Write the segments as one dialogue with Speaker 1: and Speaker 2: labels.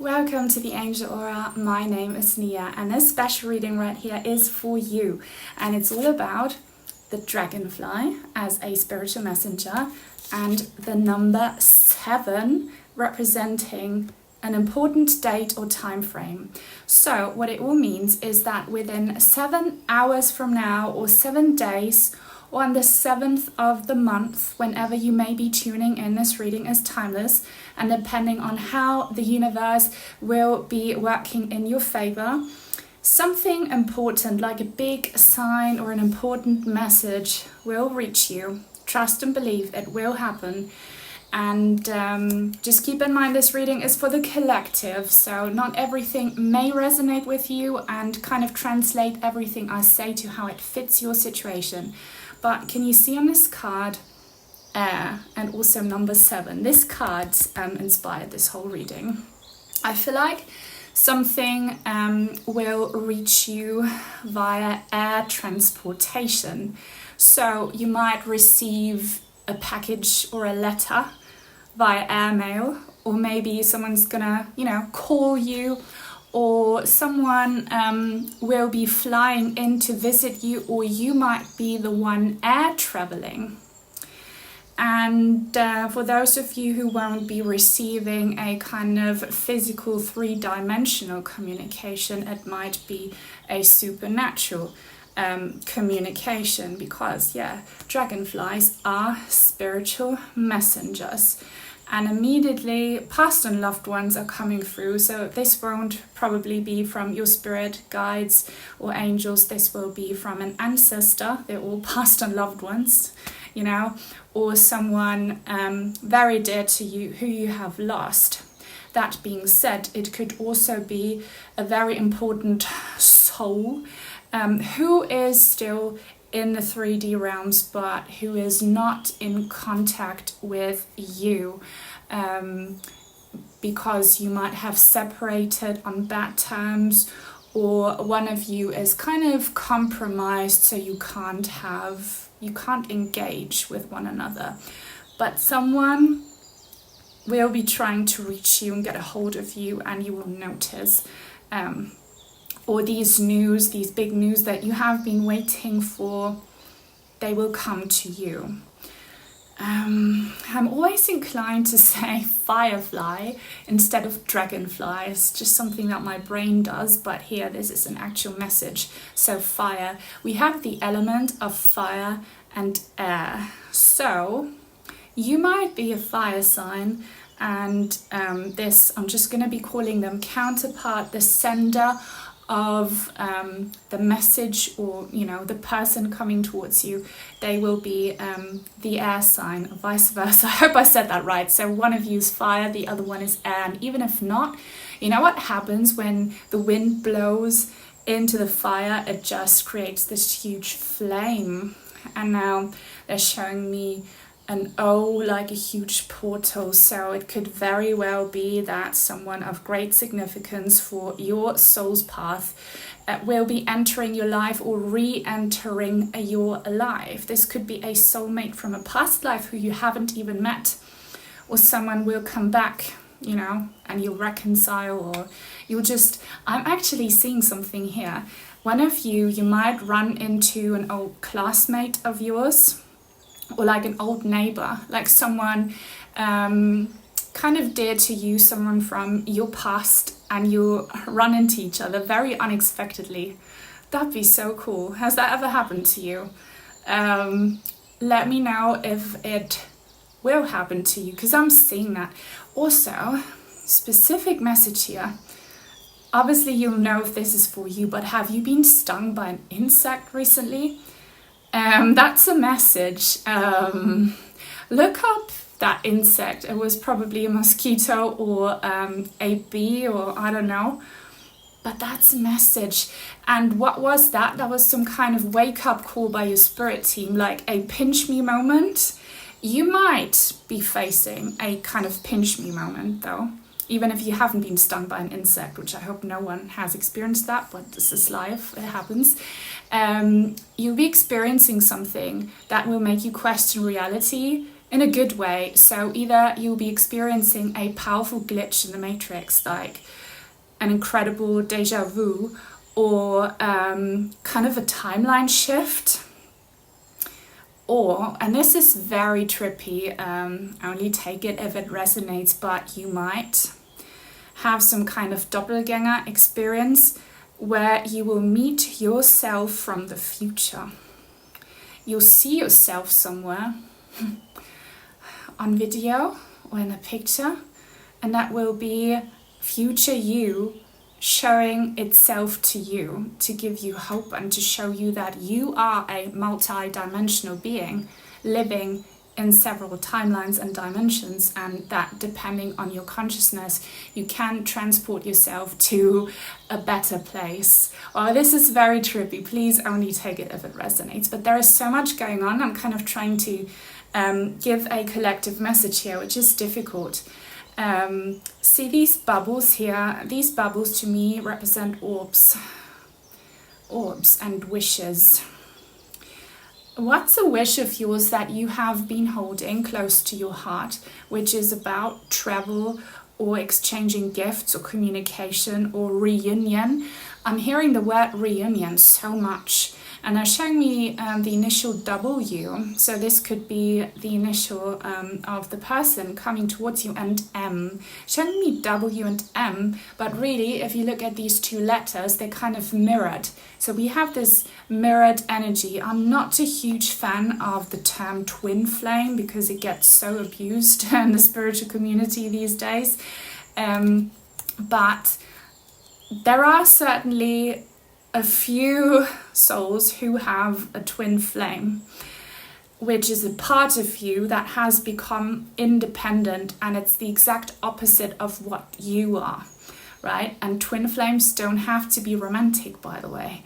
Speaker 1: Welcome to the Angel Aura. My name is Nia and this special reading right here is for you, and it's all about the dragonfly as a spiritual messenger and the number 7 representing an important date or time frame. So what it all means is that within 7 hours from now, or 7 days, or on the 7th of the month, whenever you may be tuning in, this reading is timeless, and depending on how the universe will be working in your favor, something important like a big sign or an important message will reach you. Trust and believe it will happen. And just keep in mind this reading is for the collective, so not everything may resonate with you, and kind of translate everything I say to how it fits your situation. But can you see on this card air and also number 7? This card inspired this whole reading. I feel like something will reach you via air transportation. So you might receive a package or a letter via airmail, or maybe someone's gonna, call you, or someone will be flying in to visit you, or you might be the one air traveling. And for those of you who won't be receiving a kind of physical 3-dimensional communication, it might be a supernatural communication, because dragonflies are spiritual messengers. And immediately past and loved ones are coming through. So this won't probably be from your spirit guides or angels. This will be from an ancestor. They're all past and loved ones, or someone very dear to you who you have lost. That being said, it could also be a very important soul who is still in the 3D realms, but who is not in contact with you, because you might have separated on bad terms, or one of you is kind of compromised, so you can't engage with one another. But someone will be trying to reach you and get a hold of you, and you will notice or these big news that you have been waiting for, they will come to you. I'm always inclined to say firefly instead of dragonfly. It's just something that my brain does, but here this is an actual message. So fire, we have the element of fire and air. So you might be a fire sign, and this, I'm just going to be calling them counterpart, the sender of the message, or the person coming towards you, they will be the air sign, or vice versa. I hope I said that right. So one of you is fire, the other one is air. And even if not, you know what happens when the wind blows into the fire? It just creates this huge flame. And now they're showing me an O, like a huge portal. So it could very well be that someone of great significance for your soul's path will be entering your life, or re-entering your life. This could be a soulmate from a past life who you haven't even met, or someone will come back, and you'll reconcile, or you'll just, I'm actually seeing something here. One of you might run into an old classmate of yours, or like an old neighbor, like someone kind of dear to you, someone from your past, and you run into each other very unexpectedly. That'd be so cool. Has that ever happened to you? Let me know if it will happen to you, because I'm seeing that. Also, specific message here. Obviously you'll know if this is for you, but have you been stung by an insect recently? That's a message. Look up that insect. It was probably a mosquito, or a bee, or I don't know. But that's a message. And what was that? That was some kind of wake-up call by your spirit team, like a pinch me moment. You might be facing a kind of pinch me moment though, even if you haven't been stung by an insect, which I hope no one has experienced that, but this is life, it happens. You'll be experiencing something that will make you question reality in a good way. So either you'll be experiencing a powerful glitch in the matrix, like an incredible deja vu, or kind of a timeline shift. Or, and this is very trippy, only take it if it resonates, but you might have some kind of doppelganger experience where you will meet yourself from the future. You'll see yourself somewhere on video or in a picture, and that will be future you showing itself to you to give you hope and to show you that you are a multi-dimensional being living in several timelines and dimensions, and that depending on your consciousness you can transport yourself to a better place. Oh, this is very trippy, please only take it if it resonates, but there is so much going on. I'm kind of trying to give a collective message here, which is difficult. See these bubbles here? These bubbles to me represent orbs and wishes. What's a wish of yours that you have been holding close to your heart, which is about travel or exchanging gifts or communication or reunion? I'm hearing the word reunion so much, and they're showing me the initial W. So this could be the initial of the person coming towards you, and M. Showing me W and M, but really if you look at these two letters, they're kind of mirrored. So we have this mirrored energy. I'm not a huge fan of the term twin flame because it gets so abused in the spiritual community these days. But there are certainly a few souls who have a twin flame, which is a part of you that has become independent, and it's the exact opposite of what you are, right? And twin flames don't have to be romantic, by the way.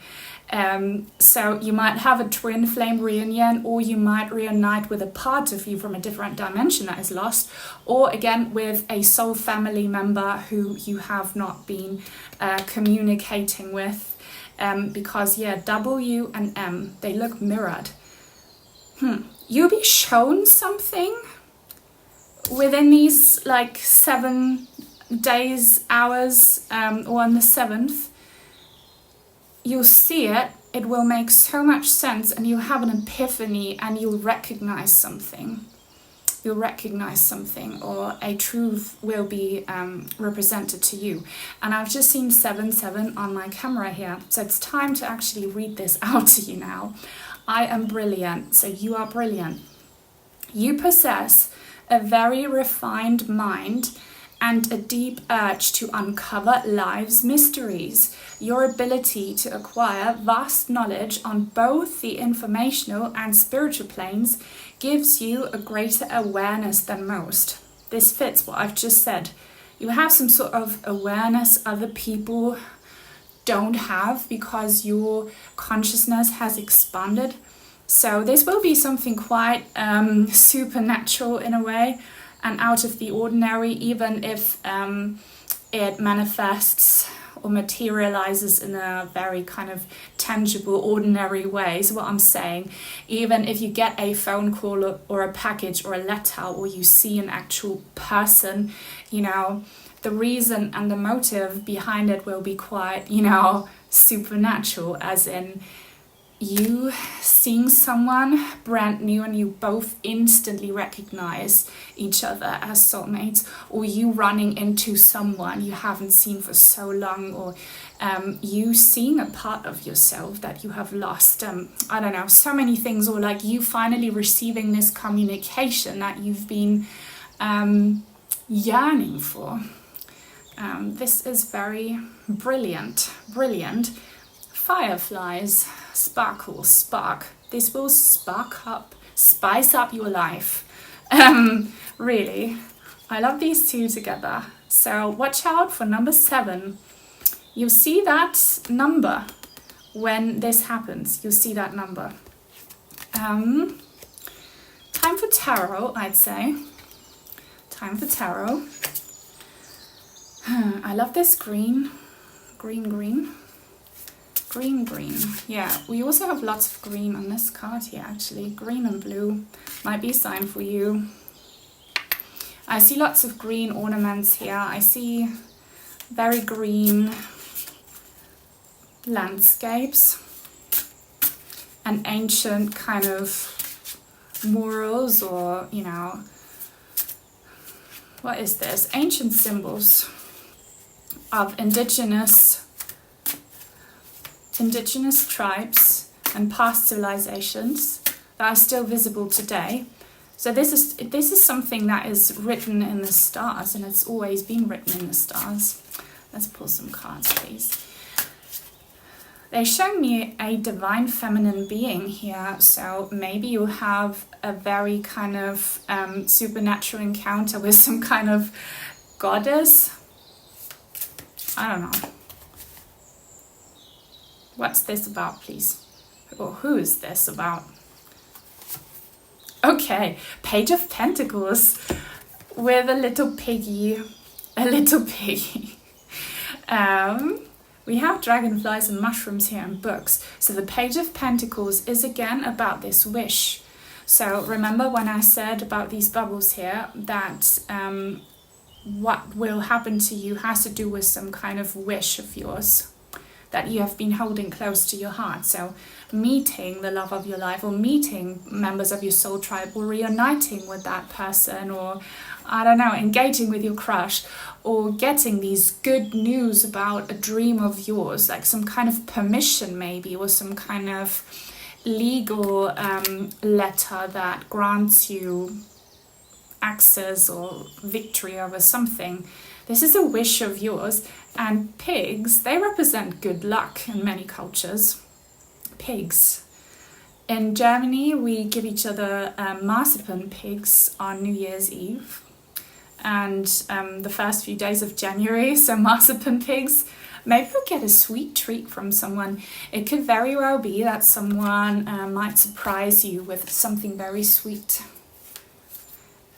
Speaker 1: So you might have a twin flame reunion, or you might reunite with a part of you from a different dimension that is lost, or again with a soul family member who you have not been communicating with. Because yeah, W and M, they look mirrored. You'll be shown something within these like 7 days, hours, or on the 7th. You'll see it, it will make so much sense, and you'll have an epiphany and you'll recognize something. You'll recognize something, or a truth will be represented to you. And I've just seen 77 on my camera here, so it's time to actually read this out to you now. I am brilliant, so you are brilliant. You possess a very refined mind and a deep urge to uncover life's mysteries. Your ability to acquire vast knowledge on both the informational and spiritual planes gives you a greater awareness than most. This fits what I've just said. You have some sort of awareness other people don't have because your consciousness has expanded. So this will be something quite supernatural in a way, and out of the ordinary, even if it manifests or materializes in a very kind of tangible, ordinary way. So what I'm saying, even if you get a phone call or a package or a letter, or you see an actual person, you know, the reason and the motive behind it will be quite, you know, supernatural, as in you seeing someone brand new and you both instantly recognize each other as soulmates, or you running into someone you haven't seen for so long, or you seeing a part of yourself that you have lost. I don't know, so many things, or like you finally receiving this communication that you've been yearning for. This is very brilliant. Fireflies, sparkle, spark. This will spark up, spice up your life. Really, I love these two together. So watch out for number 7. You see that number when this happens. You see that number. Time for tarot, I'd say. Time for tarot. I love this green. Green. Yeah, we also have lots of green on this card here, actually. Green and blue might be a sign for you. I see lots of green ornaments here. I see very green landscapes and ancient kind of murals, or, you know, what is this? Ancient symbols of indigenous tribes and past civilizations that are still visible today. So this is something that is written in the stars, and it's always been written in the stars. Let's pull some cards, please. They show me a divine feminine being here, so maybe you have a very kind of supernatural encounter with some kind of goddess. I don't know. What's this about, please? Or who is this about? Okay, Page of Pentacles with a little piggy. We have dragonflies and mushrooms here in books. So the Page of Pentacles is again about this wish. So remember when I said about these bubbles here that what will happen to you has to do with some kind of wish of yours that you have been holding close to your heart. So meeting the love of your life, or meeting members of your soul tribe, or reuniting with that person, or I don't know, engaging with your crush, or getting these good news about a dream of yours, like some kind of permission maybe, or some kind of legal letter that grants you access or victory over something. This is a wish of yours. And pigs, they represent good luck in many cultures. Pigs. In Germany, we give each other marzipan pigs on New Year's Eve and the first few days of January. So marzipan pigs, maybe you'll get a sweet treat from someone. It could very well be that someone might surprise you with something very sweet.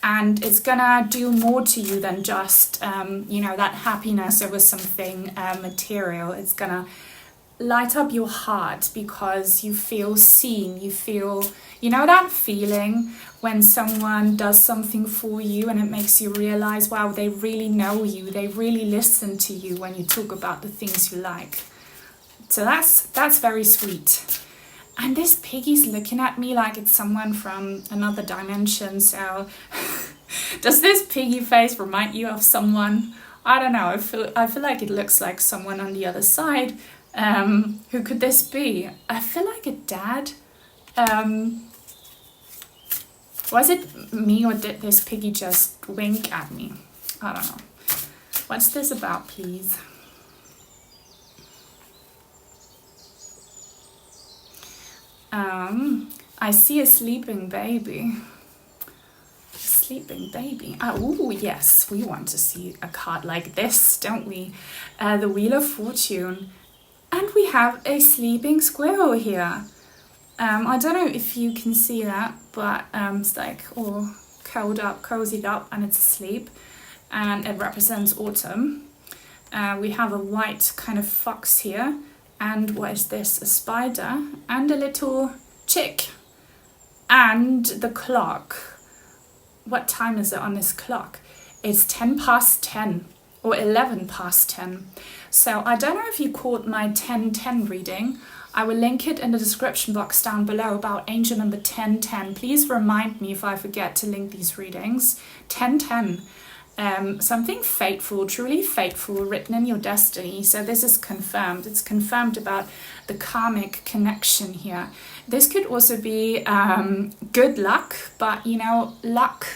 Speaker 1: And it's gonna do more to you than just, you know, that happiness over something material. It's gonna light up your heart because you feel seen. You feel, you know, that feeling when someone does something for you and it makes you realize, wow, they really know you. They really listen to you when you talk about the things you like. So that's very sweet. And this piggy's looking at me like it's someone from another dimension. So does this piggy face remind you of someone? I don't know. I feel like it looks like someone on the other side. Who could this be? I feel like a dad. Was it me, or did this piggy just wink at me? I don't know. What's this about, please? I see a sleeping baby. Sleeping baby. Oh, yes, we want to see a card like this, don't we? The Wheel of Fortune. And we have a sleeping squirrel here. I don't know if you can see that, but it's like all curled up, cozied up, and it's asleep. And it represents autumn. We have a white kind of fox here. And what is this? A spider and a little chick. And the clock. What time is it on this clock? It's 10 past 10 or 11 past 10. So I don't know if you caught my 1010 reading. I will link it in the description box down below about angel number 1010. Please remind me if I forget to link these readings. 1010. Something fateful, truly fateful, written in your destiny. So this is confirmed. It's confirmed about the karmic connection here. This could also be good luck, but you know, luck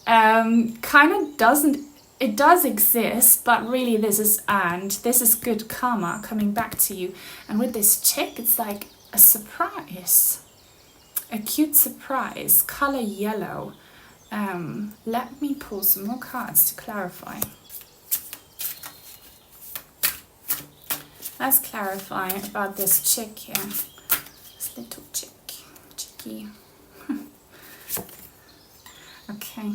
Speaker 1: kind of doesn't, it does exist, but really this is earned. This is good karma coming back to you. And with this chick, it's like a surprise, a cute surprise, color yellow. Let me pull some more cards to clarify. Let's clarify about this chick here. This little chickie. Okay.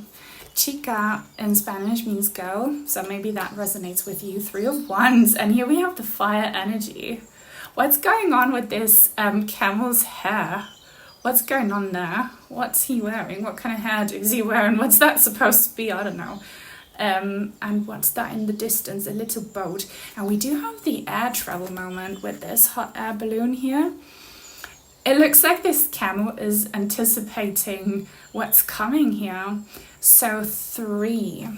Speaker 1: Chica in Spanish means girl, so maybe that resonates with you. 3 of Wands, and here we have the fire energy. What's going on with this camel's hair? What's going on there? What's he wearing? What kind of hairdo is he wearing? What's that supposed to be? I don't know. And what's that in the distance? A little boat. And we do have the air travel moment with this hot air balloon here. It looks like this camel is anticipating what's coming here. So 3.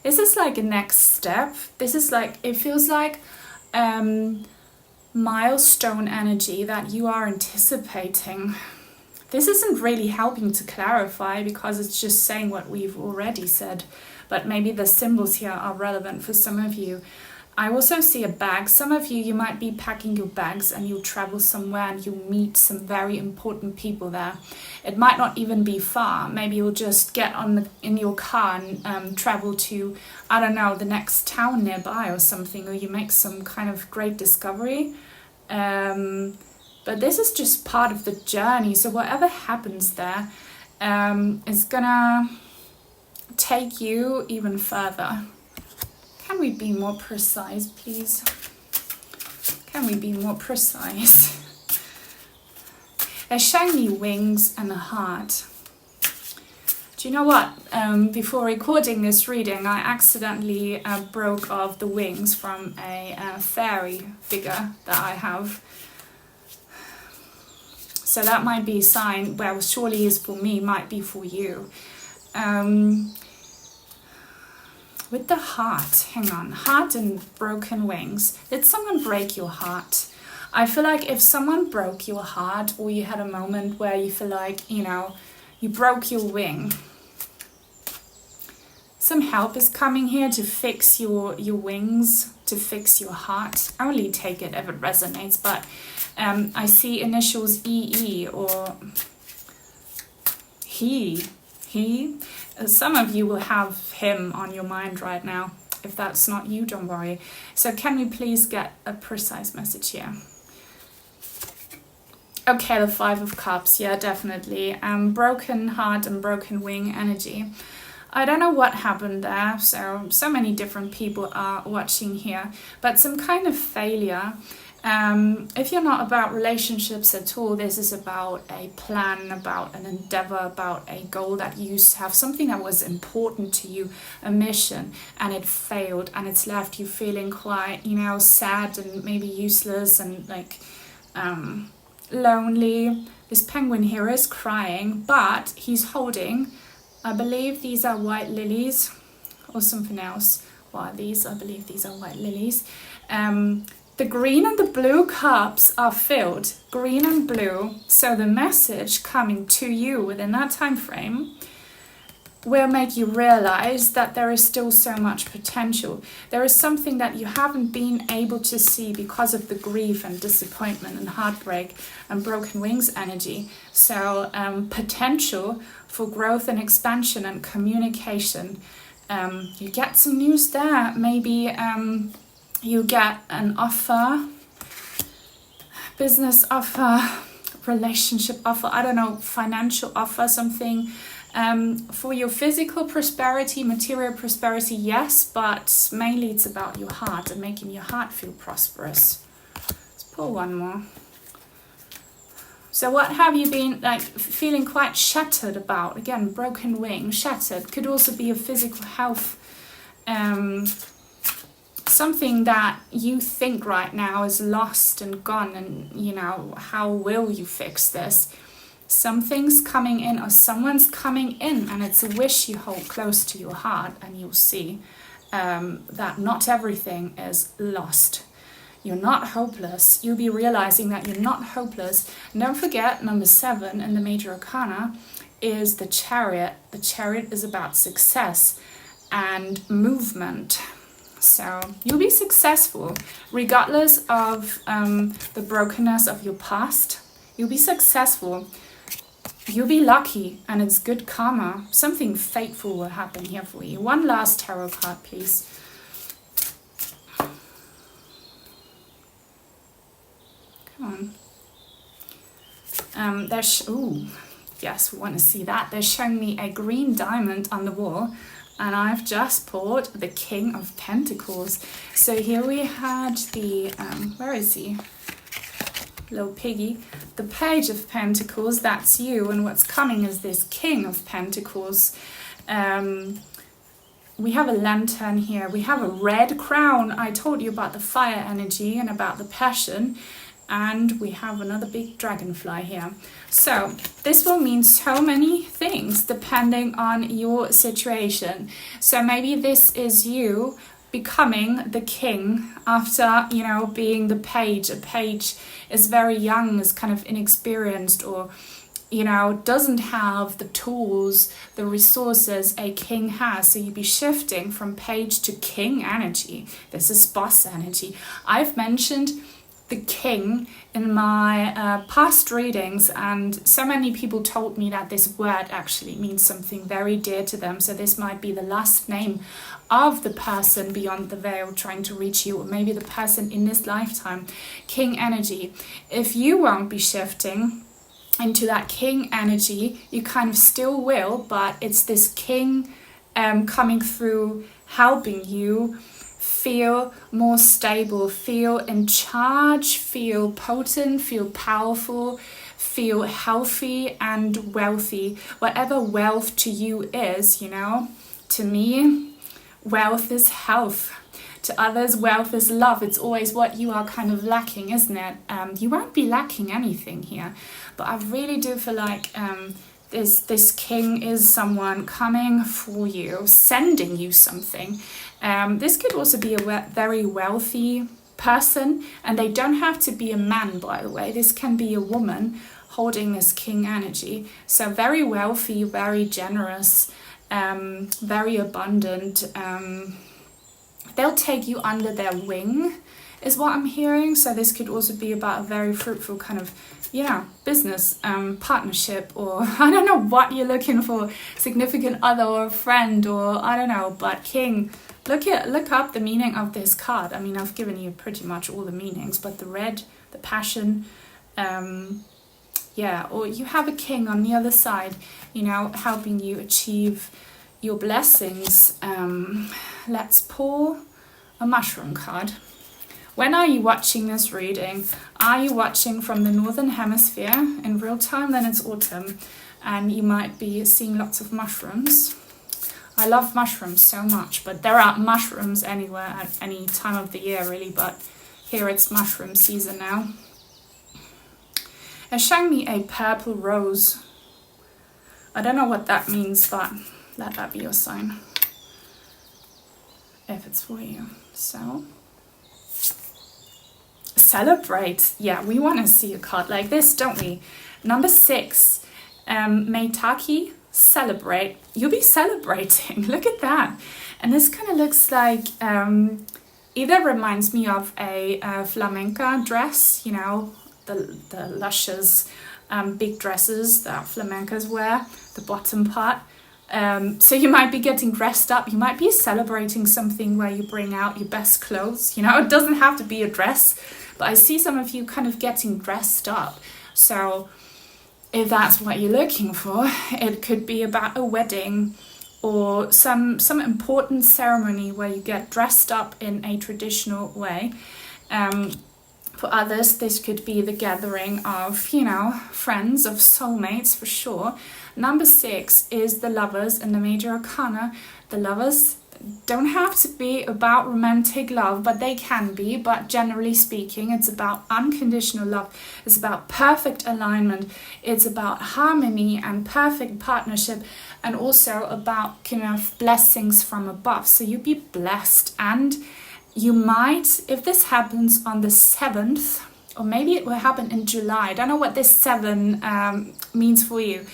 Speaker 1: This is like a next step. This is like, it feels like milestone energy that you are anticipating. This isn't really helping to clarify because it's just saying what we've already said, but maybe the symbols here are relevant for some of you. I also see a bag. Some of you might be packing your bags and you'll travel somewhere and you'll meet some very important people there. It might not even be far. Maybe you'll just get in your car and travel to, I don't know, the next town nearby or something, or you make some kind of great discovery. But this is just part of the journey. So whatever happens there is gonna take you even further. Can we be more precise, please? Can we be more precise? They're showing me wings and a heart. Do you know what? Before recording this reading, I accidentally broke off the wings from a fairy figure that I have. So that might be a sign, well, surely is for me, might be for you. With the heart, hang on, heart and broken wings. Did someone break your heart? I feel like if someone broke your heart, or you had a moment where you feel like, you know, you broke your wing, some help is coming here to fix your wings, to fix your heart. Only take it if it resonates, but I see initials EE or he. Some of you will have him on your mind right now. If that's not you, don't worry. So can we please get a precise message here? Okay, the 5 of Cups, yeah, definitely. Broken heart and broken wing energy. I don't know what happened there, so many different people are watching here, but some kind of failure. If you're not about relationships at all, this is about a plan, about an endeavor, about a goal that you used to have, something that was important to you, a mission, and it failed, and it's left you feeling quite, you know, sad and maybe useless and like lonely. This penguin here is crying, but he's holding, I believe these are white lilies or something else. What are these? I believe these are white lilies. The green and the blue cups are filled, green and blue. So the message coming to you within that time frame will make you realize that there is still so much potential. There is something that you haven't been able to see because of the grief and disappointment and heartbreak and broken wings energy. So potential for growth and expansion and communication. You get some news there. Maybe you get an offer, business offer, relationship offer, I don't know, financial offer, something. For your physical prosperity, material prosperity, yes, but mainly it's about your heart and making your heart feel prosperous. Let's pull one more. So what have you been like feeling quite shattered about? Again, broken wing, shattered. Could also be a physical health, something that you think right now is lost and gone, and you know, how will you fix this? Something's coming in, or someone's coming in, and it's a wish you hold close to your heart, and you'll see that not everything is lost. You're not hopeless. You'll be realizing that you're not hopeless. And don't forget, number 7 in the Major Arcana is the Chariot. The Chariot is about success and movement. So you'll be successful regardless of the brokenness of your past. You'll be successful. You'll be lucky, and it's good karma. Something fateful will happen here for you. One last tarot card, please. Come on. Ooh, yes, we want to see that. They're showing me a green diamond on the wall, and I've just pulled the King of Pentacles. So here we had the, where is he? little piggy. The Page of Pentacles, that's you, and what's coming is this King of Pentacles. We have a lantern here, we have a red crown. I told you about the fire energy and about the passion, and we have another big dragonfly here. So this will mean so many things depending on your situation. So maybe this is you becoming the king after, you know, being the page. A page is very young, is kind of inexperienced, or, you know, doesn't have the tools, the resources a king has. So you'd be shifting from page to king energy. This is boss energy. I've mentioned the king in my past readings, and so many people told me that this word actually means something very dear to them. So this might be the last name of the person beyond the veil trying to reach you, or maybe the person in this lifetime. King energy. If you won't be shifting into that king energy, you kind of still will, but it's this king coming through, helping you feel more stable, feel in charge, feel potent, feel powerful, feel healthy and wealthy. Whatever wealth to you is, you know, to me, wealth is health. To others, wealth is love. It's always what you are kind of lacking, isn't it? You won't be lacking anything here, but I really do feel like this king is someone coming for you, sending you something. This could also be a very wealthy person, and they don't have to be a man, by the way. This can be a woman holding this king energy. So very wealthy, very generous, very abundant. They'll take you under their wing, is what I'm hearing. So this could also be about a very fruitful kind of, you know, business partnership, or I don't know what you're looking for, significant other or a friend, or I don't know, but king. Look up the meaning of this card. I mean, I've given you pretty much all the meanings, but the red, the passion, yeah, or you have a king on the other side, you know, helping you achieve your blessings. Let's pull a mushroom card. When are you watching this reading? Are you watching from the Northern Hemisphere in real time? Then it's autumn, and you might be seeing lots of mushrooms. I love mushrooms so much, but there are mushrooms anywhere at any time of the year, really, but here it's mushroom season now. It's showing me a purple rose. I don't know what that means, but let that be your sign, if it's for you. So, celebrate. Yeah, we want to see a card like this, don't we? Number 6, Meitaki, celebrate. You'll be celebrating. Look at that. And this kind of looks like, either reminds me of a flamenca dress, you know, the luscious big dresses that flamencas wear, the bottom part. So you might be getting dressed up, you might be celebrating something where you bring out your best clothes, you know, it doesn't have to be a dress, but I see some of you kind of getting dressed up. So if that's what you're looking for, it could be about a wedding or some important ceremony where you get dressed up in a traditional way. For others, this could be the gathering of, you know, friends, of soulmates for sure. Number 6 is the Lovers in the Major Arcana. The Lovers don't have to be about romantic love, but they can be. But generally speaking, it's about unconditional love. It's about perfect alignment. It's about harmony and perfect partnership, and also about kind of blessings from above. So you'll be blessed, and you might, if this happens on the 7th, or maybe it will happen in July. I don't know what this 7 means for you.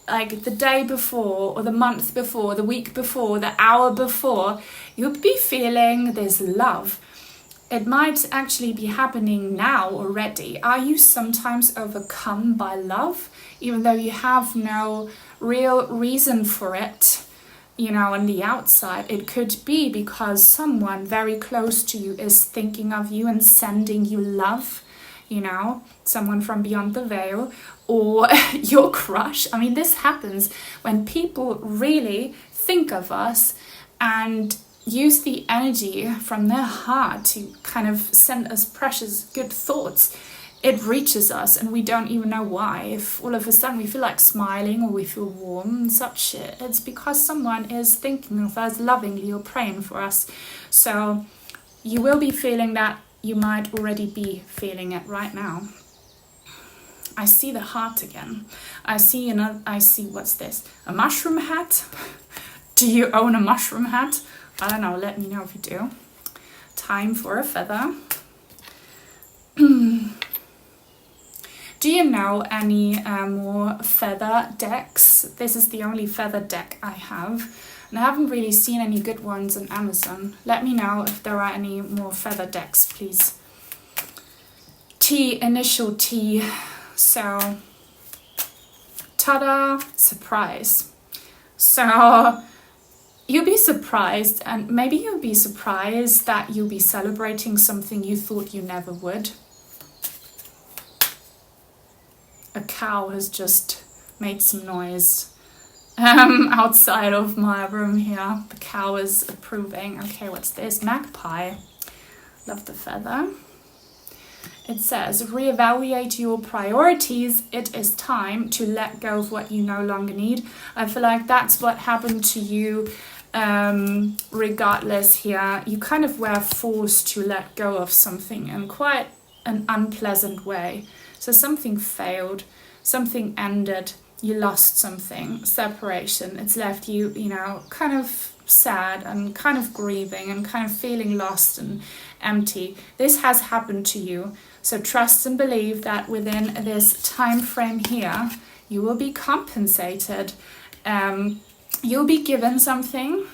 Speaker 1: Like the day before, or the month before, the week before, the hour before, you'll be feeling this love. It might actually be happening now already. Are you sometimes overcome by love, even though you have no real reason for it? You know, on the outside, it could be because someone very close to you is thinking of you and sending you love, you know, someone from beyond the veil, or your crush. I mean, this happens when people really think of us and use the energy from their heart to kind of send us precious good thoughts. it reaches us and we don't even know why. If all of a sudden we feel like smiling or we feel warm and such, it's because someone is thinking of us lovingly or praying for us. So you will be feeling that. You might already be feeling it right now. I see the heart again. I see what's this? A mushroom hat? Do you own a mushroom hat? I don't know, let me know if you do. Time for a feather. Do you know any more feather decks? This is the only feather deck I have, and I haven't really seen any good ones on Amazon. Let me know if there are any more feather decks, please. T, initial T. So, ta-da, surprise. So, you'll be surprised, and maybe you'll be surprised that you'll be celebrating something you thought you never would. A cow has just made some noise outside of my room here. The cow is approving. Okay, what's this? Magpie. Love the feather. It says, reevaluate your priorities. It is time to let go of what you no longer need. I feel like that's what happened to you regardless here. You kind of were forced to let go of something in quite an unpleasant way. So something failed, something ended, you lost something, separation. It's left you, kind of sad and kind of grieving and kind of feeling lost and empty. This has happened to you. So trust and believe that within this time frame here, you will be compensated. You'll be given something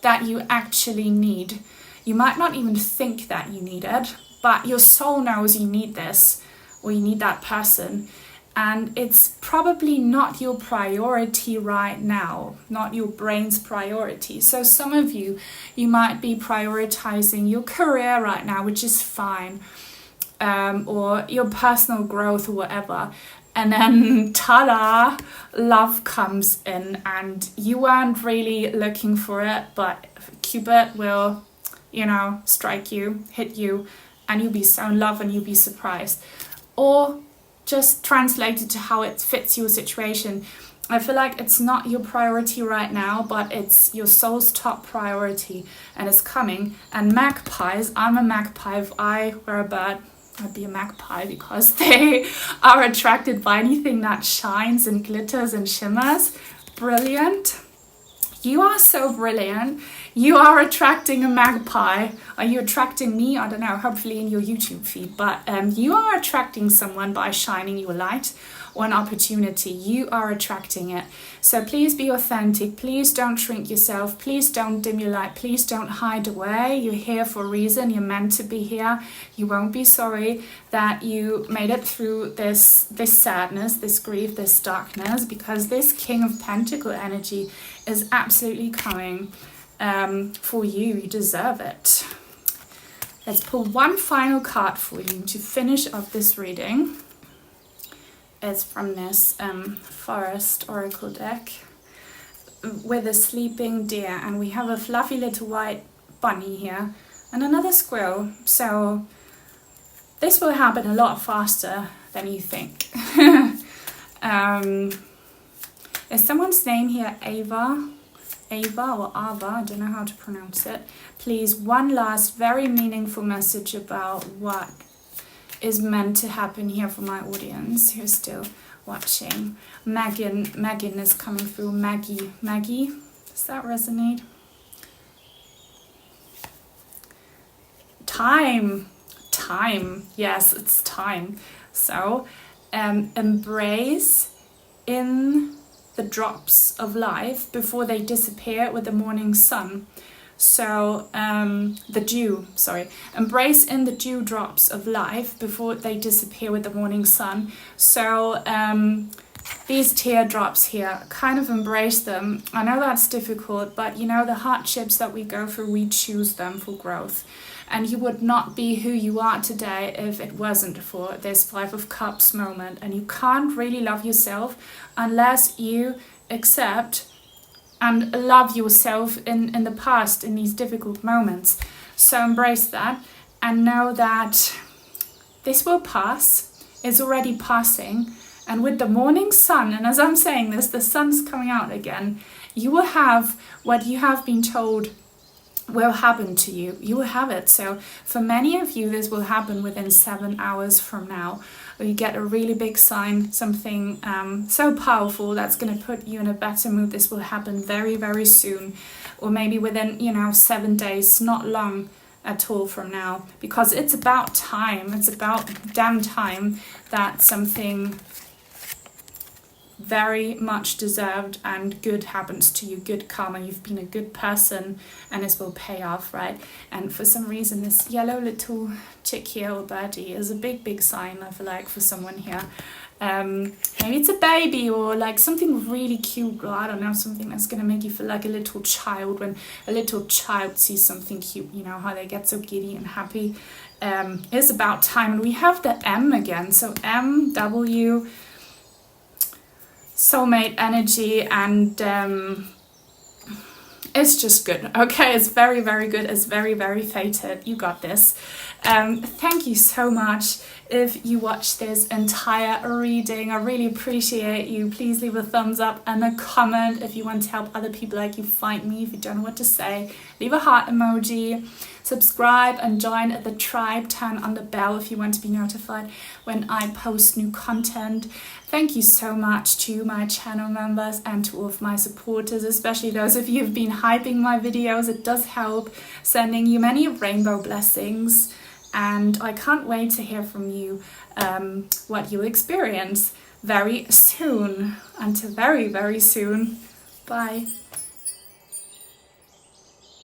Speaker 1: that you actually need. You might not even think that you need it, but your soul knows you need this, or you need that person. And it's probably not your priority right now, not your brain's priority. So some of you might be prioritizing your career right now, which is fine, or your personal growth or whatever. And then, ta-da, love comes in and you weren't really looking for it, but Cupid will, strike you, hit you, and you'll be so in love and you'll be surprised. Or just translate it to how it fits your situation. I feel like it's not your priority right now, but it's your soul's top priority and it's coming. And magpies, I'm a magpie. If I were a bird, I'd be a magpie because they are attracted by anything that shines and glitters and shimmers. Brilliant. You are so brilliant. You are attracting a magpie. Are you attracting me? I don't know, hopefully in your YouTube feed. But you are attracting someone by shining your light or an opportunity. You are attracting it. So please be authentic. Please don't shrink yourself. Please don't dim your light. Please don't hide away. You're here for a reason. You're meant to be here. You won't be sorry that you made it through this sadness, this grief, this darkness, because this King of Pentacle energy is absolutely coming for you. You deserve it. Let's pull one final card for you to finish off this reading. It's from this Forest Oracle deck with a sleeping deer, and we have a fluffy little white bunny here and another squirrel. So this will happen a lot faster than you think. Is someone's name here Ava or Ava? I don't know how to pronounce it. Please, one last very meaningful message about what is meant to happen here for my audience who's still watching. Megan is coming through. Maggie, does that resonate? Time, yes, it's time. So embrace in the drops of life before they disappear with the morning sun. So embrace in the dewdrops of life before they disappear with the morning sun. So these teardrops here, kind of embrace them. I know that's difficult, but the hardships that we go through, we choose them for growth. And you would not be who you are today if it wasn't for this Five of Cups moment. And you can't really love yourself unless you accept and love yourself in the past, in these difficult moments. So embrace that and know that this will pass. is already passing, and with the morning sun, and as I'm saying this, the sun's coming out again, you will have what you have been told will happen to you. You will have it. So for many of you, this will happen within 7 hours from now. Or you get a really big sign, something so powerful that's going to put you in a better mood. This will happen very, very soon. Or maybe within, 7 days, not long at all from now. Because it's about time. It's about damn time that something very much deserved and good happens to you, good karma. You've been a good person and this will pay off, right? And for some reason this yellow little chick here, or birdie, is a big sign, I feel like, for someone here. Maybe it's a baby, or like something really cute, or I don't know, something that's gonna make you feel like a little child. When a little child sees something cute, how they get so giddy and happy. It's about time. And we have the M again, so M, W, soulmate energy, and it's just good. Okay, it's very, very good. It's very, very fated. You got this. Thank you so much if you watched this entire reading. I really appreciate you. Please leave a thumbs up and a comment if you want to help other people like you find me. If you don't know what to say, leave a heart emoji. Subscribe and join the tribe. Turn on the bell if you want to be notified when I post new content. Thank you so much to my channel members and to all of my supporters, especially those of you who've been hyping my videos. It does help. Sending you many rainbow blessings, and I can't wait to hear from you what you experience very soon. Until very, very soon. Bye.